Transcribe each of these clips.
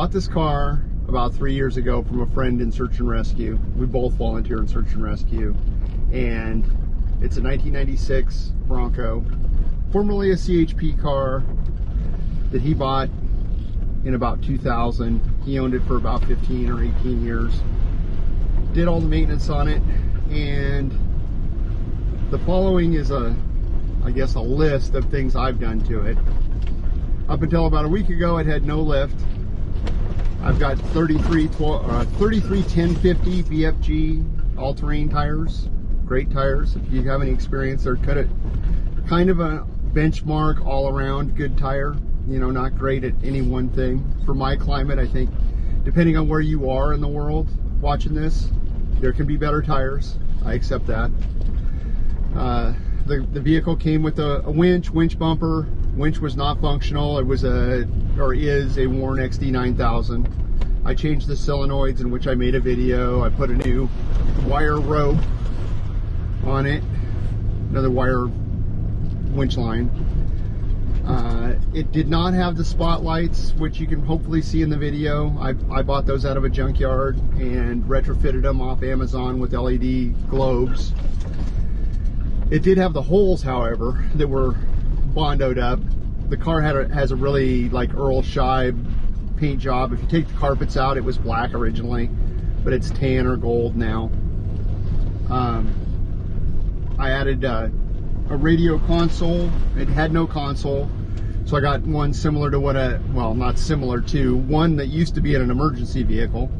Bought this car about 3 years ago from a friend in search and rescue. We both volunteer in search and rescue. And it's a 1996 Bronco, formerly a CHP car that he bought in about 2000. He owned it for about 15 or 18 years. Did all the maintenance on it, and the following is I guess a list of things I've done to it. Up until about a week ago, it had no lift. I've got 33 1050 BFG all-terrain tires. Great tires. If you have any experience, they're kind of a benchmark all-around good tire. You know, not great at any one thing. For my climate, I think, depending on where you are in the world watching this, there can be better tires. I accept that. The vehicle came with a winch bumper. Winch was not functional. It was is a worn XD9000. I changed the solenoids, in which I made a video. I put a new wire rope on it, another wire winch line. It did not have the spotlights, which you can hopefully see in the video. I bought those out of a junkyard and retrofitted them off Amazon with LED globes. It did have the holes, however, that were bondoed up. The car has a really like Earl Scheib paint job. If you take the carpets out, it was black originally, but it's tan or gold now. I added a radio console. It had no console, so I got one similar to well, not similar to, one that used to be in an emergency vehicle.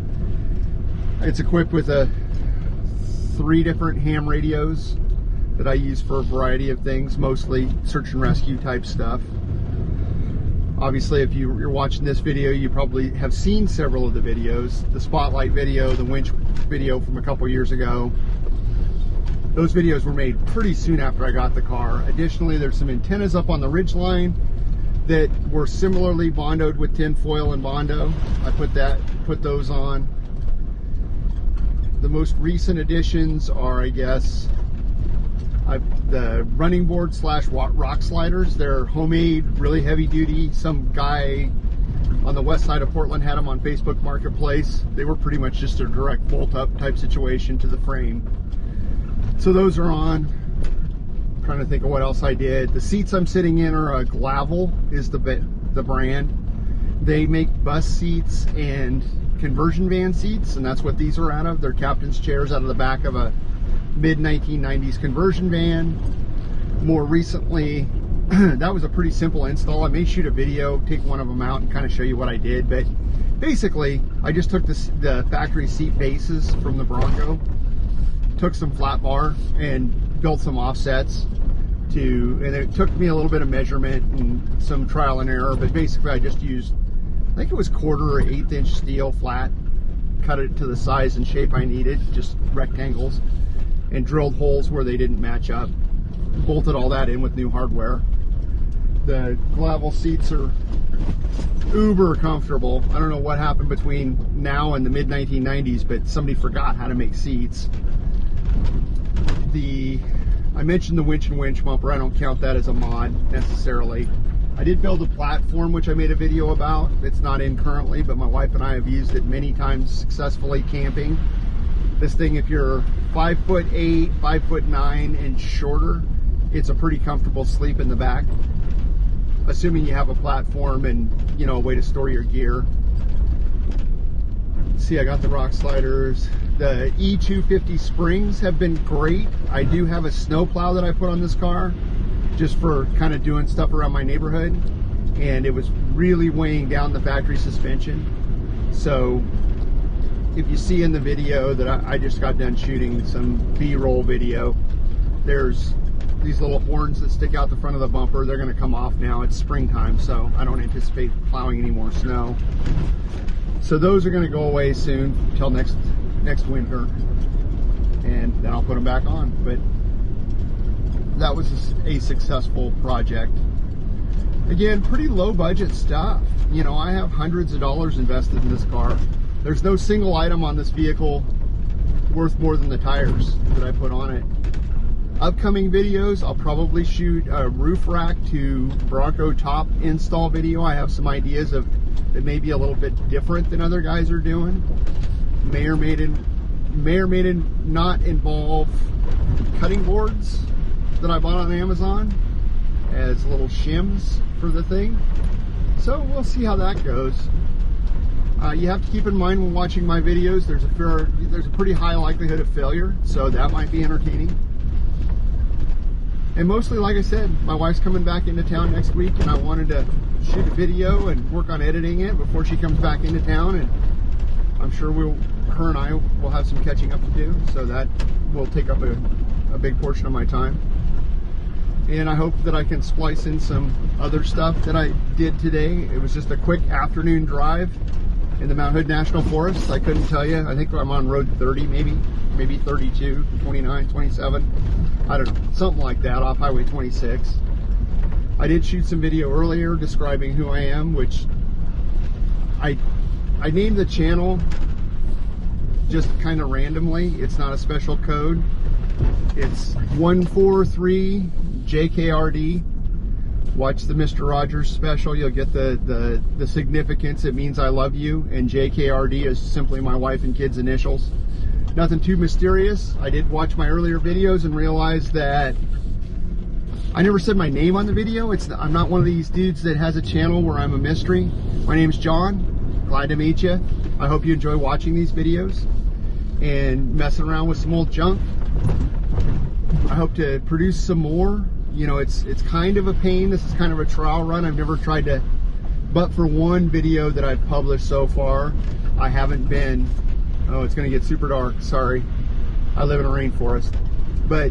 It's equipped with 3 different ham radios that I use for a variety of things, mostly search and rescue type stuff. Obviously, if you're watching this video, you probably have seen several of the videos. The spotlight video, the winch video from a couple years ago. Those videos were made pretty soon after I got the car. Additionally, there's some antennas up on the ridgeline that were similarly bondoed with tin foil and Bondo. I put those on. The most recent additions are, I guess, the running board / rock sliders. They're homemade, really heavy duty. Some guy on the west side of Portland had them on Facebook Marketplace. They were pretty much just a direct bolt up type situation to the frame. So those are on. I'm trying to think of what else I did. The seats I'm sitting in are Glavel is the brand. They make bus seats and conversion van seats, and that's what these are out of. They're captain's chairs out of the back of a mid-1990s conversion van. More recently, that was a pretty simple install. I may shoot a video, take one of them out and kind of show you what I did, but basically I just took the factory seat bases from the Bronco, took some flat bar and built some offsets and it took me a little bit of measurement and some trial and error, but basically I just used, I think it was 1/4 or 1/8 inch steel flat, cut it to the size and shape I needed, just rectangles, and drilled holes where they didn't match up. Bolted all that in with new hardware. The Glavel seats are uber comfortable. I don't know what happened between now and the mid-1990s, but somebody forgot how to make seats. I mentioned the winch bumper. I don't count that as a mod necessarily. I did build a platform, which I made a video about. It's not in currently, but my wife and I have used it many times successfully camping. This thing, if you're 5'8", 5'9", and shorter, it's a pretty comfortable sleep in the back, assuming you have a platform and, you know, a way to store your gear. See, I got the rock sliders. The E250 springs have been great. I do have a snow plow that I put on this car just for kind of doing stuff around my neighborhood, and it was really weighing down the factory suspension. So if you see in the video that I just got done shooting some B-roll video, there's these little horns that stick out the front of the bumper. They're going to come off now. It's springtime, so I don't anticipate plowing any more snow. So those are going to go away soon, until next winter, and then I'll put them back on. But that was a successful project. Again, pretty low budget stuff. You know, I have hundreds of dollars invested in this car. There's no single item on this vehicle worth more than the tires that I put on it. Upcoming videos, I'll probably shoot a roof rack to Bronco top install video. I have some ideas of that may be a little bit different than other guys are doing. May or may not involve cutting boards that I bought on Amazon as little shims for the thing. So we'll see how that goes. You have to keep in mind when watching my videos, there's a pretty high likelihood of failure, so that might be entertaining. And mostly, like I said, my wife's coming back into town next week, and I wanted to shoot a video and work on editing it before she comes back into town, and I'm sure her and I will have some catching up to do, so that will take up a big portion of my time. And I hope that I can splice in some other stuff that I did today. It was just a quick afternoon drive in the Mount Hood National Forest. I couldn't tell you. I think I'm on road 30, maybe 32, 29, 27. I don't know, something like that, off Highway 26. I did shoot some video earlier describing who I am, which I named the channel just kind of randomly. It's not a special code. It's 143 JKRD. Watch the Mr. Rogers special. You'll get the significance. It means I love you, and JKRD is simply my wife and kids' initials. Nothing too mysterious. I did watch my earlier videos and realized that I never said my name on the video. I'm not one of these dudes that has a channel where I'm a mystery. My name's John. Glad to meet you. I hope you enjoy watching these videos and messing around with some old junk. I hope to produce some more. You know, it's kind of a pain. This is kind of a trial run. I've never tried to, but for one video that I've published so far, I haven't been, oh, it's going to get super dark. Sorry. I live in a rainforest. But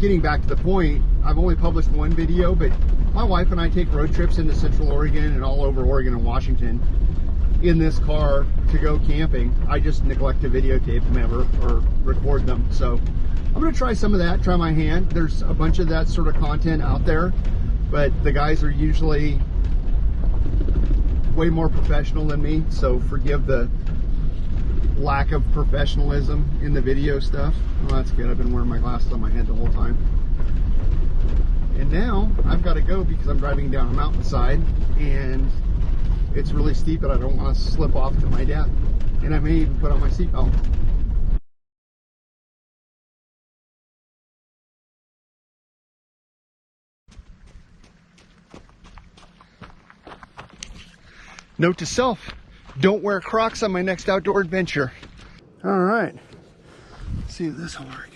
getting back to the point, I've only published one video, but my wife and I take road trips into Central Oregon and all over Oregon and Washington in this car to go camping. I just neglect to videotape them ever or record them. So I'm going to try some of that, try my hand. There's a bunch of that sort of content out there, but the guys are usually way more professional than me, so forgive the lack of professionalism in the video stuff. Well, that's good. I've been wearing my glasses on my head the whole time. And now I've got to go because I'm driving down a mountainside and it's really steep and I don't want to slip off to my death. And I may even put on my seatbelt. Note to self, don't wear Crocs on my next outdoor adventure. All right, let's see if this will work.